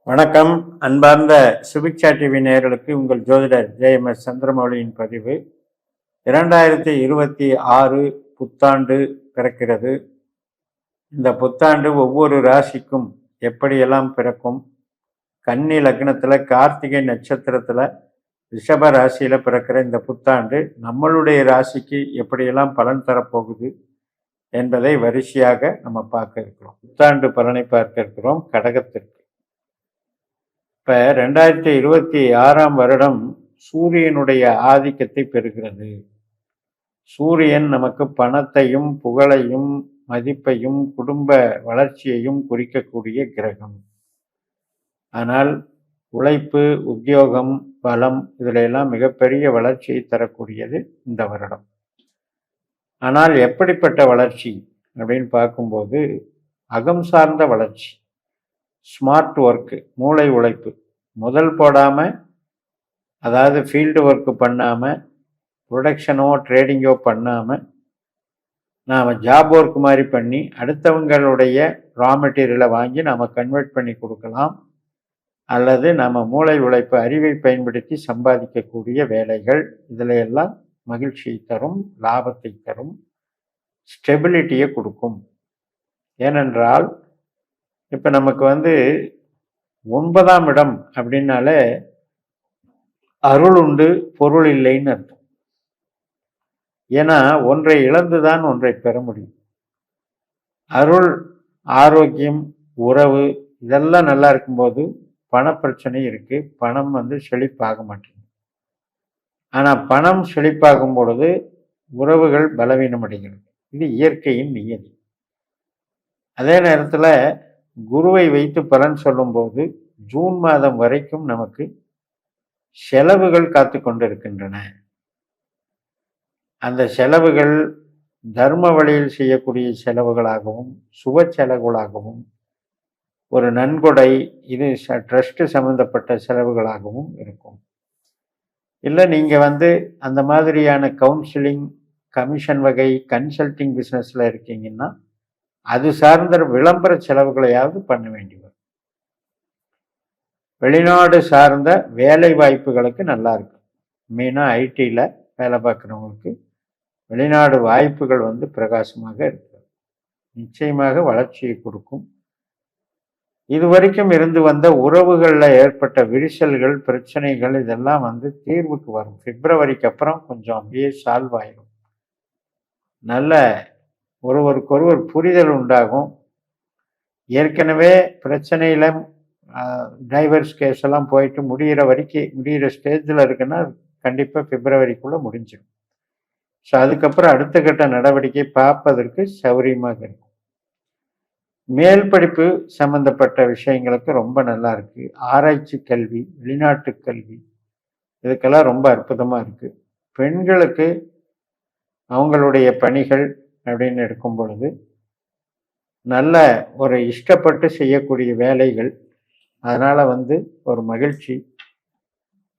வணக்கம். அன்பார்ந்த சுபிக்ஷா டிவி நேயர்களுக்கு உங்கள் ஜோதிடர் ஜெயமஸ் சந்திரமௌலியின் பதிவு. 2026 புத்தாண்டு பிறக்கிறது. இந்த புத்தாண்டு ஒவ்வொரு ராசிக்கும் எப்படியெல்லாம் பிறக்கும்? கன்னி லக்னத்தில் கார்த்திகை நட்சத்திரத்தில் ரிஷப ராசியில் பிறக்கிற இந்த புத்தாண்டு நம்மளுடைய ராசிக்கு எப்படியெல்லாம் பலன் தரப்போகுது என்பதை வரிசையாக நம்ம பார்க்க இருக்கிறோம். புத்தாண்டு பலனை பார்க்க இருக்கிறோம். கடகத்திற்கு இப்போ 2026 வருடம் சூரியனுடைய ஆதிக்கத்தை பெறுகிறது. சூரியன் நமக்கு பணத்தையும் புகழையும் மதிப்பையும் குடும்ப வளர்ச்சியையும் குறிக்கக்கூடிய கிரகம். ஆனால் உழைப்பு, உத்தியோகம், பலம் இதில் எல்லாம் மிகப்பெரிய வளர்ச்சியை தரக்கூடியது இந்த வருடம். ஆனால் எப்படிப்பட்ட வளர்ச்சி அப்படின்னு பார்க்கும்போது அகம் சார்ந்த வளர்ச்சி, ஸ்மார்ட் ஒர்க்கு, மூளை உழைப்பு முதல் போடாமல், அதாவது ஃபீல்டு ஒர்க்கு பண்ணாமல், ப்ரொடக்ஷனோ ட்ரேடிங்கோ பண்ணாமல் நாம் ஜாப் ஒர்க் மாதிரி பண்ணி அடுத்தவங்களுடைய ரா மெட்டீரியலை வாங்கி நாம் கன்வெர்ட் பண்ணி கொடுக்கலாம். அல்லது நம்ம மூளை உழைப்பு, அறிவை பயன்படுத்தி சம்பாதிக்கக்கூடிய வேலைகள், இதில் எல்லாம் மகிழ்ச்சியை தரும், லாபத்தை தரும், ஸ்டெபிலிட்டியை கொடுக்கும். ஏனென்றால் இப்போ நமக்கு 9ஆம் இடம் அப்படின்னாலே அருள் உண்டு பொருள் இல்லைன்னு அர்த்தம். ஏன்னா ஒன்றை இழந்துதான் ஒன்றை பெற முடியும். அருள், ஆரோக்கியம், உறவு இதெல்லாம் நல்லா இருக்கும்போது பணப்பிரச்சனை இருக்கு. பணம் செழிப்பாக மாட்டேங்குது. ஆனால் பணம் செழிப்பாகும் பொழுது உறவுகள் பலவீனம் அடைகிறது. இது இயற்கையின் நியதி. அதே நேரத்தில் குருவை வைத்து பலன் சொல்லும்போது ஜூன் மாதம் வரைக்கும் நமக்கு செலவுகள் காத்து கொண்டிருக்கின்றன. அந்த செலவுகள் தர்ம வழியில் செய்யக்கூடிய செலவுகளாகவும் சுப செலவுகளாகவும், ஒரு நன்கொடை, இது ட்ரஸ்ட் சம்பந்தப்பட்ட செலவுகளாகவும் இருக்கும். இல்லை நீங்கள் அந்த மாதிரியான கவுன்சிலிங், கமிஷன் வகை கன்சல்டிங் பிஸ்னஸில் இருக்கீங்கன்னா அது சார்ந்த விளம்பர செலவுகளையாவது பண்ண வேண்டி வரும். வெளிநாடு சார்ந்த வேலை வாய்ப்புகளுக்கு நல்லா இருக்கும். மெயினாக ஐடியில் வேலை பார்க்குறவங்களுக்கு வெளிநாடு வாய்ப்புகள் பிரகாசமாக இருக்கு. நிச்சயமாக வளர்ச்சியை கொடுக்கும். இதுவரைக்கும் இருந்து வந்த உறவுகளில் ஏற்பட்ட விரிசல்கள், பிரச்சனைகள் இதெல்லாம் தீர்வுக்கு வரும். பிப்ரவரிக்கு அப்புறம் கொஞ்சம் அப்படியே சால்வ் ஆயிடும். நல்ல ஒருவருக்கொருவர் புரிதல் உண்டாகும். ஏற்கனவே பிரச்சனையில் டைவர்ஸ் கேஸ் எல்லாம் போயிட்டு முடிகிற ஸ்டேஜில் இருக்குன்னா கண்டிப்பாக பிப்ரவரிக்குள்ளே முடிஞ்சிடும். ஸோ அதுக்கப்புறம் அடுத்த கட்ட நடவடிக்கை பார்ப்பதற்கு சௌரியமாக இருக்கும். மேல் படிப்பு சம்பந்தப்பட்ட விஷயங்களுக்கு ரொம்ப நல்லா இருக்கு. ஆராய்ச்சி கல்வி, வெளிநாட்டு கல்வி இதுக்கெல்லாம் ரொம்ப அற்புதமாக இருக்கு. பெண்களுக்கு அவங்களுடைய பணிகள் அப்படின்னு எடுக்கும் பொழுது நல்ல ஒரு இஷ்டப்பட்டு செய்யக்கூடிய வேலைகள், அதனால் ஒரு மகிழ்ச்சி,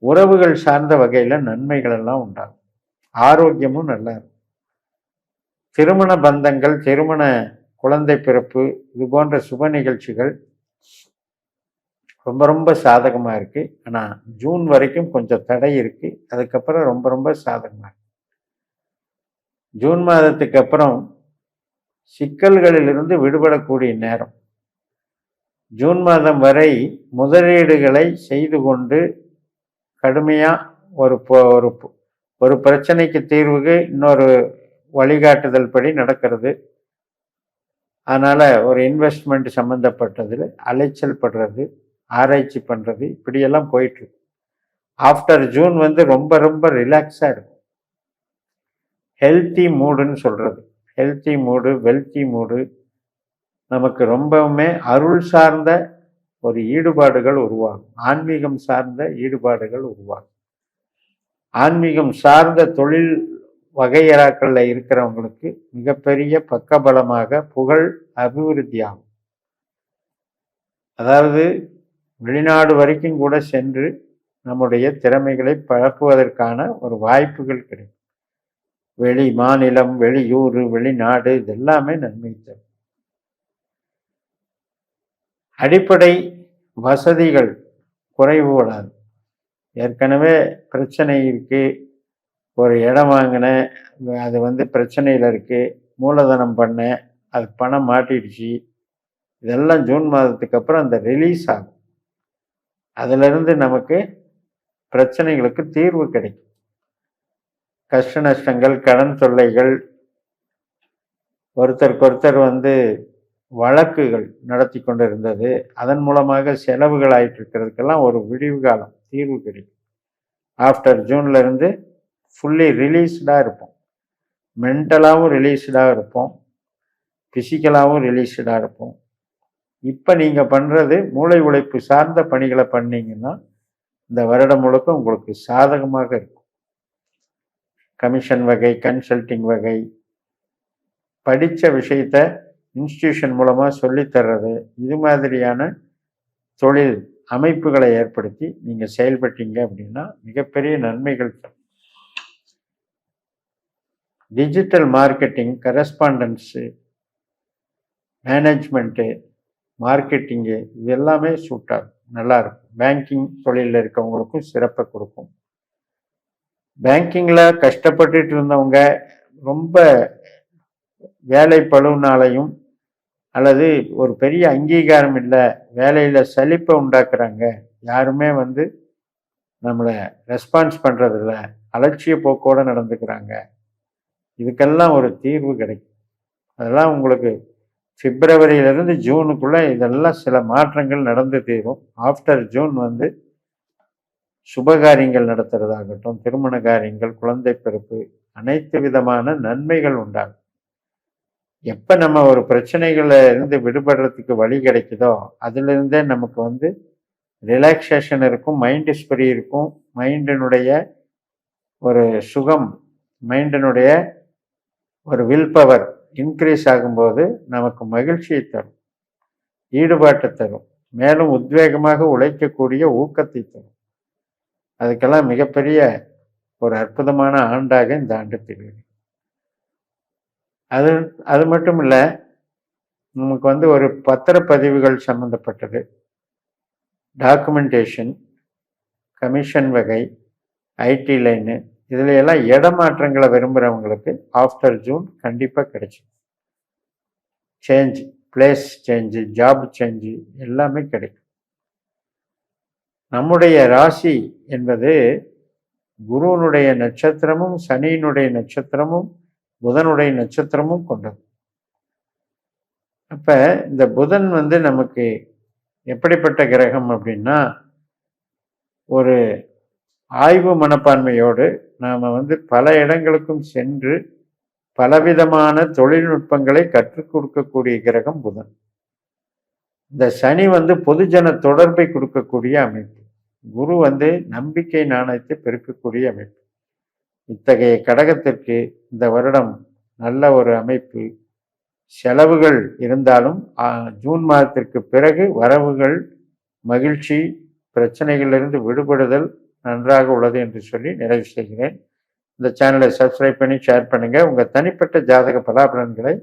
உறவுகள் சார்ந்த வகையில் நன்மைகள் எல்லாம் உண்டாகும். ஆரோக்கியமும் நல்லா இருக்கும். திருமண பந்தங்கள், திருமண குழந்தை பிறப்பு இது போன்ற சுப நிகழ்ச்சிகள் ரொம்ப ரொம்ப சாதகமாக இருக்கு. ஆனால் ஜூன் வரைக்கும் கொஞ்சம் தடை இருக்கு. அதுக்கப்புறம் ரொம்ப ரொம்ப சாதகமாக இருக்கு. ஜூன் மாதத்துக்கு அப்புறம் சிக்கல்களிலிருந்து விடுபடக்கூடிய நேரம். ஜூன் மாதம் வரை முதலீடுகளை செய்து கொண்டு கடுமையாக ஒரு பிரச்சனைக்கு தீர்வுக்கு இன்னொரு வழிகாட்டுதல் படி நடக்கிறது. அதனால் ஒரு இன்வெஸ்ட்மெண்ட் சம்மந்தப்பட்டதில் அலைச்சல் படுறது, ஆராய்ச்சி பண்ணுறது, இப்படியெல்லாம் போயிட்டுருக்கு. ஆஃப்டர் ஜூன் ரொம்ப ரொம்ப ரிலாக்ஸாக இருக்கும். ஹெல்த்தி மூடுன்னு சொல்கிறது. ஹெல்த்தி மூடு, வெல்த்தி மூடு, நமக்கு ரொம்பவுமே அருள் சார்ந்த ஒரு ஈடுபாடுகள் உருவாகும். ஆன்மீகம் சார்ந்த ஈடுபாடுகள் உருவாகும். ஆன்மீகம் சார்ந்த தொழில் வகையறாக்களில் இருக்கிறவங்களுக்கு மிகப்பெரிய பக்கபலமாக புகழ் அபிவிருத்தி ஆகும். அதாவது வெளிநாடு வரைக்கும் கூட சென்று நம்முடைய திறமைகளை பரப்புவதற்கான ஒரு வாய்ப்புகள் கிடைக்கும். வெளி மாநிலம், வெளியூர், வெளிநாடு இதெல்லாமே நன்மை தரும். அடிப்படை வசதிகள் குறைவுபடாது. ஏற்கனவே பிரச்சனை இருக்குது, ஒரு இடம் வாங்கினேன், அது பிரச்சனையில் இருக்குது, மூலதனம் பண்ணேன், அது பணம் மாட்டிடுச்சு, இதெல்லாம் ஜூன் மாதத்துக்கு அப்புறம் அந்த ரிலீஸ் ஆகும். அதிலிருந்து நமக்கு பிரச்சனைகளுக்கு தீர்வு கிடைக்கும். கஷ்ட நஷ்டங்கள், கடன் தொல்லைகள், ஒருத்தருக்கொருத்தர் வழக்குகள் நடத்தி கொண்டு இருந்தது, அதன் மூலமாக செலவுகள் ஆயிட்டு இருக்கிறதுக்கெல்லாம் ஒரு விடிவு காலம், தீர்வு கிடைக்கும். ஆஃப்டர் ஜூன்ல இருந்து ஃபுல்லி ரிலீஸ்டாக இருப்போம். மென்டலாகவும் ரிலீஸ்டாக இருப்போம், ஃபிசிக்கலாகவும் ரிலீஸ்டாக இருப்போம். இப்போ நீங்கள் பண்ணுறது மூளை உழைப்பு சார்ந்த பணிகளை பண்ணீங்கன்னா இந்த வருடம் முழுக்க உங்களுக்கு சாதகமாக இருக்கும். கமிஷன் வகை, கன்சல்டிங் வகை, படித்த விஷயத்த இன்ஸ்டிடியூஷன் மூலமாக சொல்லித்தர்றது, இது மாதிரியான தொழில் அமைப்புகளை ஏற்படுத்தி நீங்கள் செயல்பட்டீங்க அப்படின்னா மிகப்பெரிய நன்மைகள் தரும். Digital marketing, correspondence, management, marketing, இது எல்லாமே சூட்டாகும், நல்லாயிருக்கும். பேங்கிங் தொழிலில் இருக்கவங்களுக்கும் சிறப்பை கொடுக்கும். பேங்கிங்கில் கஷ்டப்பட்டுட்டு இருந்தவங்க ரொம்ப வேலை பளுனாலையும் அல்லது ஒரு பெரிய அங்கீகாரம் இல்லை, வேலையில் சலிப்பை உண்டாக்குறாங்க, யாருமே நம்மளை ரெஸ்பான்ஸ் பண்ணுறதில்ல, அலட்சிய போக்கோடு நடந்துக்கிறாங்க, இதுக்கெல்லாம் ஒரு தீர்வு கிடைக்கும். அதெல்லாம் உங்களுக்கு பிப்ரவரியிலிருந்து ஜூனுக்குள்ளே இதெல்லாம் சில மாற்றங்கள் நடந்து தீரும். ஆஃப்டர் ஜூன் சுபகாரியங்கள் நடத்துறதாகட்டும், திருமண காரியங்கள், குழந்தை பிறப்பு, அனைத்து விதமான நன்மைகள் உண்டாகும். எப்போ நம்ம ஒரு பிரச்சனைகளில் இருந்து விடுபடுறதுக்கு வழி கிடைக்குதோ அதிலிருந்தே நமக்கு ரிலாக்ஸேஷன் இருக்கும், மைண்டு ஃப்ரீ இருக்கும், மைண்டினுடைய ஒரு சுகம், மைண்டினுடைய ஒரு வில் பவர் இன்க்ரீஸ் ஆகும்போது நமக்கு மகிழ்ச்சியை தரும், ஈடுபாட்டை தரும், மேலும் உத்வேகமாக உழைக்கக்கூடிய ஊக்கத்தை தரும். அதுக்கெல்லாம் மிகப்பெரிய ஒரு அற்புதமான ஆண்டாக இந்த ஆண்டு திகழ்கிறது. அது மட்டும் இல்லை, நமக்கு ஒரு பத்திரப்பதிவுகள் சம்மந்தப்பட்டது, டாக்குமெண்டேஷன், கமிஷன் வகை, ஐடி லைனு, இதில் எல்லாம் இடமாற்றங்களை விரும்புகிறவங்களுக்கு ஆஃப்டர் ஜூன் கண்டிப்பாக கிடைக்கும். Change, place change, job change எல்லாமே கிடைக்கும். நம்முடைய ராசி என்பது குருவனுடைய நட்சத்திரமும் சனியினுடைய நட்சத்திரமும் புதனுடைய நட்சத்திரமும் கொண்டது. அப்போ இந்த புதன் நமக்கு எப்படிப்பட்ட கிரகம் அப்படின்னா, ஒரு ஆய்வு மனப்பான்மையோடு நாம் பல இடங்களுக்கும் சென்று பலவிதமான தொழில்நுட்பங்களை கற்றுக் கொடுக்கக்கூடிய கிரகம் புதன். இந்த சனி பொதுஜன தொடர்பை கொடுக்கக்கூடிய அமைப்பு. குரு நம்பிக்கை நாணயத்தை பெருக்கக்கூடிய அமைப்பு. இத்தகைய கடகத்திற்கு இந்த வருடம் நல்ல ஒரு அமைப்பு. செலவுகள் இருந்தாலும் ஜூன் மாதத்திற்கு பிறகு வரவுகள், மகிழ்ச்சி, பிரச்சனைகளிலிருந்து விடுபடுதல் நன்றாக உள்ளது என்று சொல்லி நிறைவு செய்கிறேன். இந்த சேனலை சப்ஸ்கிரைப் பண்ணி ஷேர் பண்ணுங்கள். உங்கள் தனிப்பட்ட ஜாதக பலாபலன்களை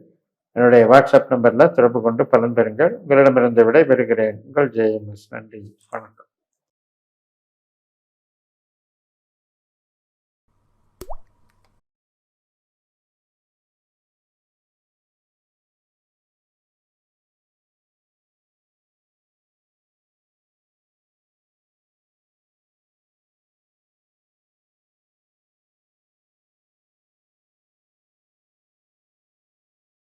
என்னுடைய வாட்ஸ்அப் நம்பரில் தொடர்பு கொண்டு பலன் பெறுங்கள். உங்களிடமிருந்து விடை பெறுகிறேன். உங்கள் ஜேஎம்எஸ். நன்றி, வணக்கம்.